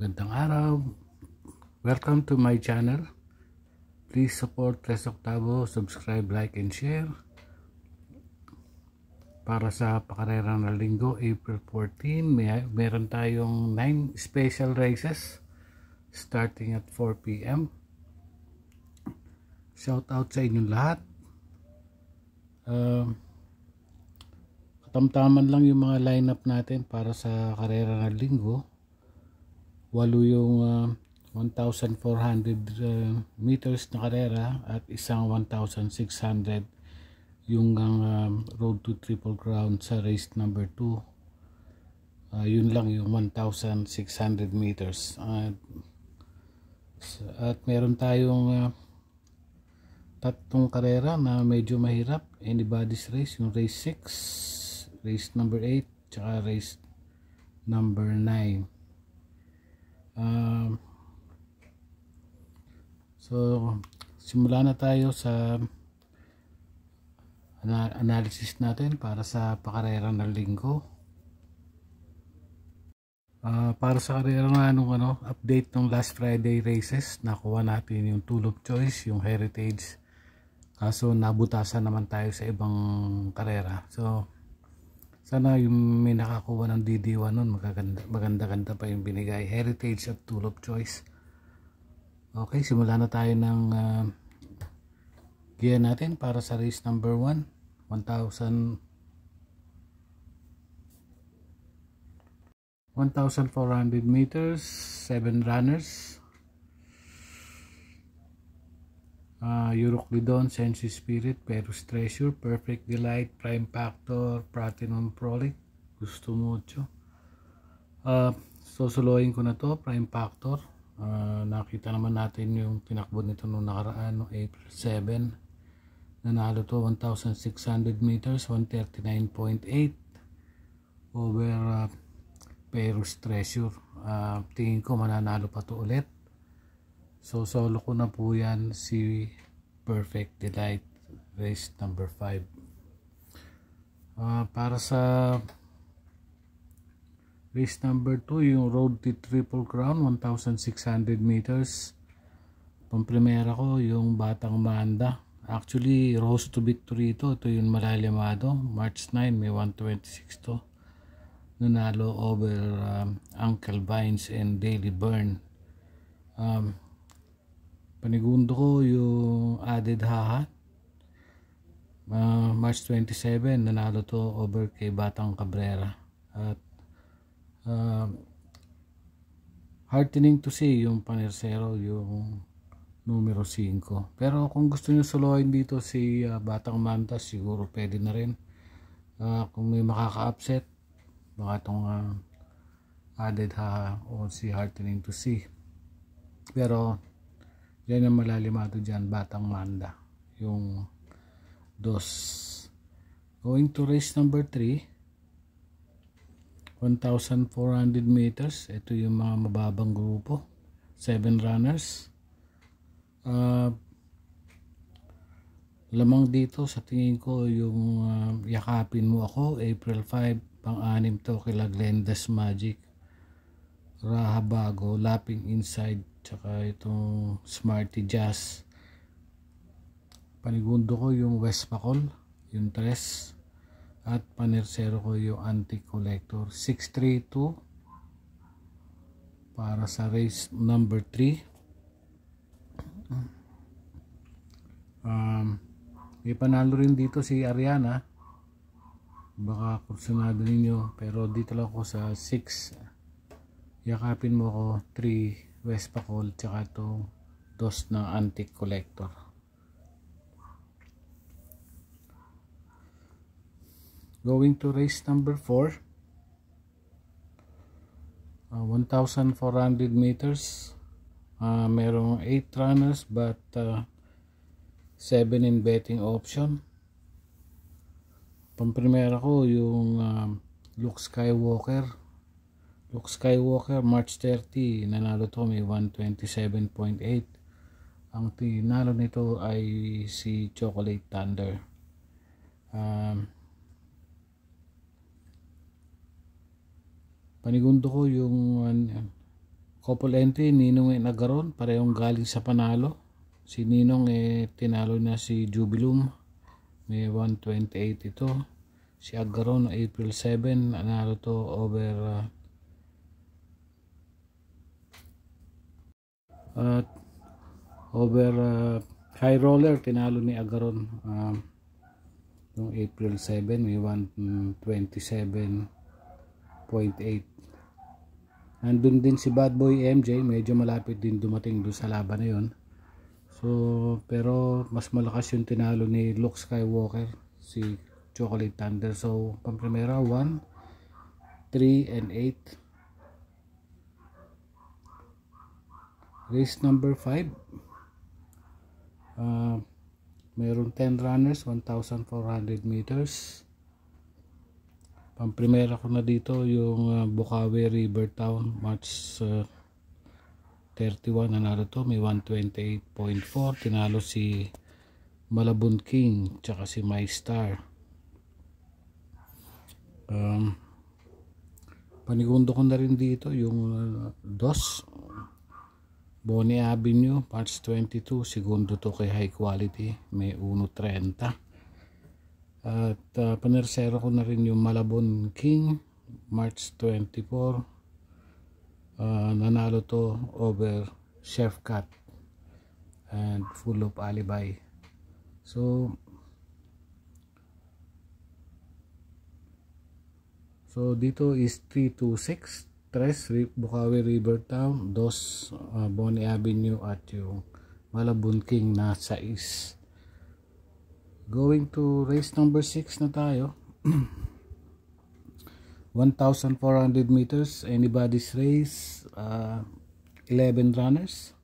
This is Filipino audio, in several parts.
Magandang araw. Welcome to my channel. Please support Tres Octavo, subscribe, like, and share. Para sa pakarera ng linggo, April 14, meron tayong 9 special races starting at 4 p.m. Shout out sa inyong lahat. Katamtaman lang yung mga lineup natin para sa karera ng linggo. 8 yung 1,400 meters na karera at isang 1,600 yung road to Triple Crown sa race number 2. Yun lang yung 1,600 meters. At meron tayong tatlong karera na medyo mahirap. Anybody's race, yung race 6, race number 8, tsaka race number 9. So simula na tayo sa analysis natin para sa pakarera ng linggo. Para sa karera ng update ng last Friday races, nakuha natin yung Tool of Choice, yung Heritage, kaso nabutasan naman tayo sa ibang karera. So sana yung may nakakuha ng DD1 nun, maganda pa yung binigay, Heritage at Tool of Choice. Okay, simula na tayo ng gear natin para sa race number 1. 1,400 meters, 7 runners. Euroclidon, Sensi Spirit, Perus Treasure, Perfect Delight, Prime Factor, Platinum Prolic, Gusto Mucho. Susuloyin ko na to, Prime Factor. Nakita naman natin yung tinakbo nito nung nakaraan, noong April 7. Nanalo to 1,600 meters, 139.8 over Perus Treasure. Tingin ko mananalo pa to ulit. So solo ko na po yan si Perfect Delight, race number 5. Para sa race number 2, yung Road to Triple Crown, 1,600 meters. Pamprimera ko yung Batang Manda. Actually, Rose to Victory ito. Ito yung malalimado. March 9, may 126 to. Nanalo over Uncle Vines and Daily Burn. Panigundo ko yung Added Haha. March 27, nanalo to over kay Batang Cabrera. At heartening to see yung Panersero, yung numero 5. Pero kung gusto nyo solohin dito si Batang Manta, siguro pwede na rin. Kung may makaka-upset, baka itong Added Ha o si heartening to see. Pero yan ang malalimado dyan, Batang Manda, yung dos. Going to race number 3, 1,400 meters. Ito yung mga mababang grupo, 7 runners. Lamang dito sa tingin ko yung Yakapin Mo Ako, April 5, pang-anim to kila Glenda's Magic, Rahabago, Lapping Inside, tsaka itong Smarty Jazz. Panigundo ko yung West Pacol, yung 3. At panersero ko yung Anti-Collector, 632 para sa race number 3. May panalo rin dito si Ariana, baka kursunado ninyo, pero dito lang ako sa 6. Yakapin Mo Ko, 3 West Pacol, tsaka itong 2 ng Anti-Collector. Going to race number 4, 1,400 meters. Merong 8 runners but 7 in betting option. Pamprimera ko yung Luke Skywalker. March 30, nanalo to, may 127.8. Ang tinalo nito ay si Chocolate Thunder. Panigundo ko yung Couple entry, Ninong and Agaron, parehong galing sa panalo. Si Ninong tinalo na si Jubilum, may 128 ito. Si Agaron April 7, nanalo to over high roller, tinalo ni Agaron yung April 7, may 127.8. Nandun din si Bad Boy MJ, medyo malapit din dumating doon sa laban na yun. So, pero mas malakas yung tinalo ni Luke Skywalker, si Chocolate Thunder. So, pamprimera 1, 3, and 8. Race number 5. Meron 10 runners, 1,400 meters. Pamprimera ko na dito yung Bukawi River Town, March 31, nanalo to, may 128.4. Tinalo si Malabon King tsaka si My Star. Panigundo ko na rin dito yung DOS Bonnie Avenue, March 22, segundo to kay High Quality, may 1.30. At panersero ko na rin yung Malabon King, March 24. Nanalo to over Chef Cat and Full of Alibi. So dito is 326, 3 Bukawi River Town, 2 Bonnie Avenue, at yung Malabon King na 6. Going to race number 6 na tayo. 1,400 meters, anybody's race, 11 runners.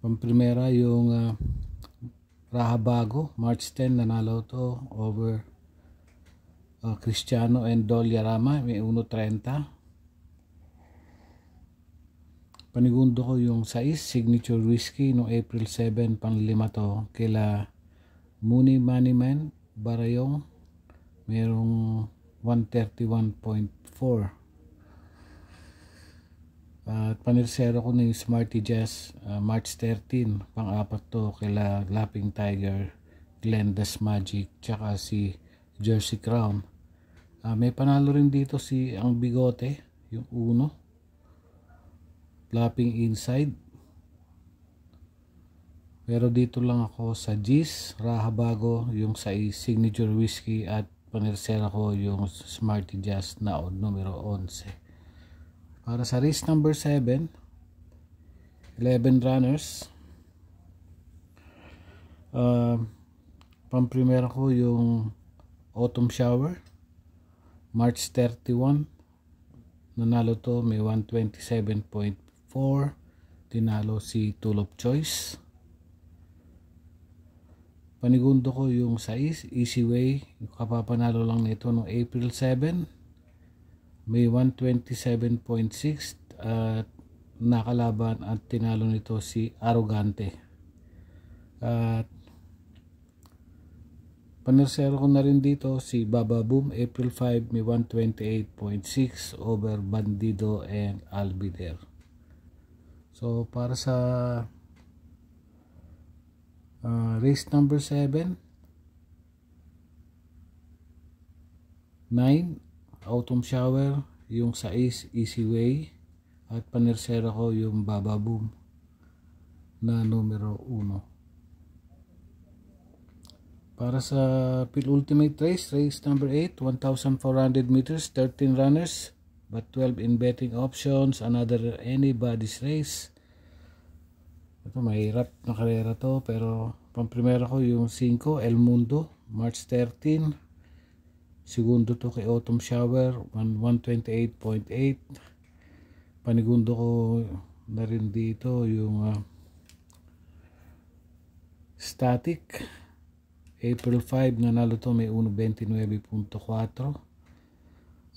Pamprimera yung Rahabago, March 10, nanalo to over Cristiano and Dolyarama, may 1.30. Panigundo ko yung 6, Signature Whiskey, no April 7, pang-5 to, kila Muni Maniman Barayong, mayroong 131.4. At panirsero ko na yung Smarty Jazz, March 13, pang-4 to, kila Lapping Tiger, Glenda's Magic, tsaka si Jersey Crown. May panalo rin dito si ang Bigote, yung 1, Lapping Inside. Pero dito lang ako sa G's, Rahabago, yung sa Signature Whiskey, at panirsera ko yung Smarty Jazz na numero 11. Para sa race number 7, 11 runners. Pamprimera ko yung Autumn Shower, March 31. Nanalo to, may 127.4. Tinalo si Tool of Choice. Panigundo ko yung 6, Easy Way, kapapanalo lang nito noong April 7, may 127.6, at nakalaban at tinalo nito si Arrogante. At panirsero ko na rin dito si Baba Boom, April 5, may 128.6 over Bandido and Albider. So para sa race number 7, 9 Autumn Shower, yung 6 Easy Way, at panirsera ko yung Baba Boom na numero 1. Para sa penultimate race, race number 8, 1,400 meters, 13 runners but 12 in betting options, another anybody's race. Ito mahirap na karera to, pero pamprimera ko yung 5 El Mundo, March 13. Segundo to kay Autumn Shower, 128.8. Panigundo ko na rin dito yung Static, April 5, nanalo to, may 129.4.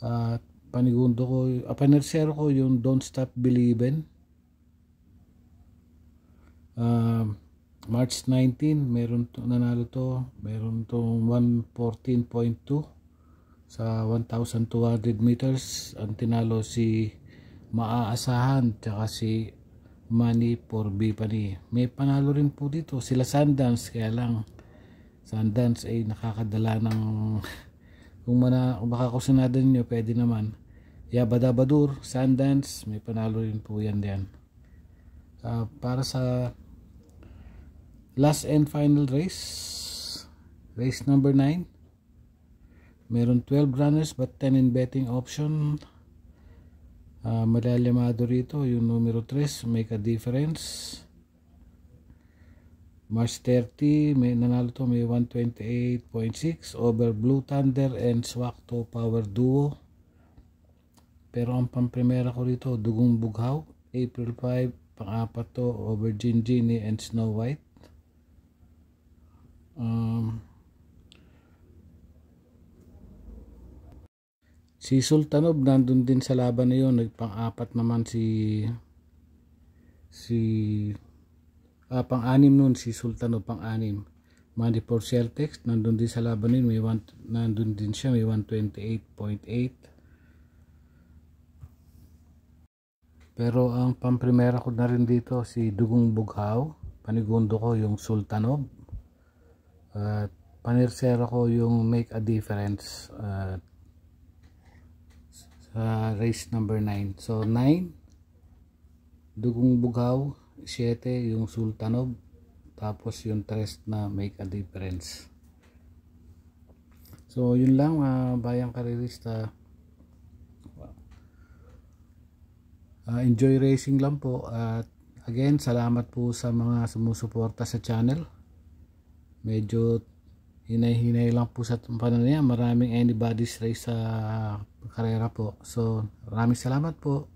At panigundo ko, panirsero ko yung Don't Stop Believin', March 19, meron to, nanalo to, meron tong 114.2 sa 1,200 meters. Ang tinalo si maaasahan, tsaka si Money for Bipani. May panalo rin po dito sila Sundance, kaya lang Sundance ay nakakadala ng kung baka kusunadan nyo pwede naman. Yabadabadur, Sundance, may panalo rin po yan diyan. Para sa last and final race number 9, meron 12 runners but 10 in betting option. Malalimado rito yung numero 3, make a difference. March 30, may nanalo to, may 128.6 over Blue Thunder and Swakto Power Duo. Pero ang pamprimera ko rito, Dugong Bughaw, April 5, pang-apat to, over Genie and Snow White. Si Sultanob nandun din sa laban na yun, nagpang-apat naman pang-anim nun si Sultanob, pang-anim. Money for Celtics nandun din sa laban na yun, nandun din siya, may 128.8. Pero ang pamprimera ko na rin dito si Dugong Bughaw, panigundo ko yung Sultanob, at panirsera ko yung Make a Difference sa race number 9. So 9 Dugong Bughaw, 7 yung Sultanob, tapos yung 3 na Make a Difference. So yun lang, bayang karirista. Enjoy racing lang po, at again salamat po sa mga sumusuporta sa channel. Medyo hinay-hinay lang po sa panahon niya, maraming anybody's race sa karera po. So maraming salamat po.